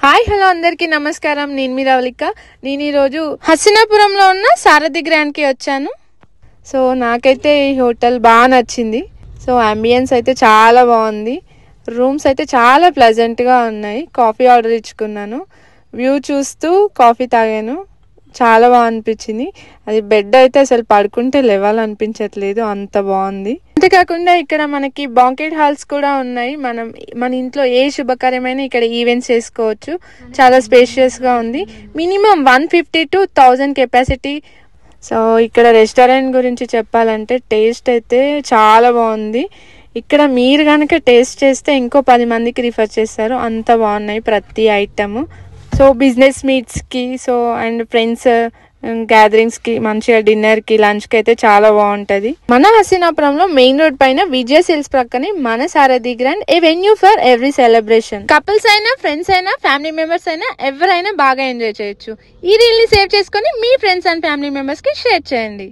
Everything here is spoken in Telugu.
హాయ్ హలో అందరికీ నమస్కారం. నేను మీ రవళిక. నేను ఈరోజు హస్తినాపురంలో ఉన్న సారథి గ్రాండ్కి వచ్చాను. సో నాకైతే ఈ హోటల్ బాగా నచ్చింది. సో అంబియన్స్ అయితే చాలా బాగుంది. రూమ్స్ అయితే చాలా ప్లెజెంట్గా ఉన్నాయి. కాఫీ ఆర్డర్ ఇచ్చుకున్నాను. వ్యూ చూస్తూ కాఫీ తాగాను. చాలా బాగా అనిపించింది. అది బెడ్ అయితే అసలు పడుకుంటే లేవాలనిపించట్లేదు, అంత బాగుంది. అంతేకాకుండా ఇక్కడ మనకి బాంకెట్ హాల్స్ కూడా ఉన్నాయి. మన ఇంట్లో ఏ శుభకార్యమైనా ఇక్కడ ఈవెంట్స్ చేసుకోవచ్చు. చాలా స్పేషియస్గా ఉంది. Minimum 150 to 1000 capacity. సో ఇక్కడ రెస్టారెంట్ గురించి చెప్పాలంటే టేస్ట్ అయితే చాలా బాగుంది. ఇక్కడ మీరు కనుక టేస్ట్ చేస్తే ఇంకో 10 మందికి రిఫర్ చేస్తారు, అంత బాగున్నాయి ప్రతి ఐటమ్. సో బిజినెస్ మీట్స్కి అండ్ ఫ్రెండ్స్ గ్యాదరింగ్స్కి, మంచిగా డిన్నర్కి, లంచ్కి అయితే చాలా బాగుంటుంది. మన హస్తినాపురంలో మెయిన్ రోడ్ పైన విజయ సేల్స్ ప్రక్కనే మన Sarathi grand, a venue for every celebration. Couples అయినా, ఫ్రెండ్స్ అయినా, ఫ్యామిలీ మెంబర్స్ అయినా ఎవరైనా బాగా ఎంజాయ్ చేయొచ్చు. ఈ రీల్ని సేవ్ చేసుకొని మీ ఫ్రెండ్స్ అండ్ ఫ్యామిలీ మెంబర్స్కి షేర్ చేయండి.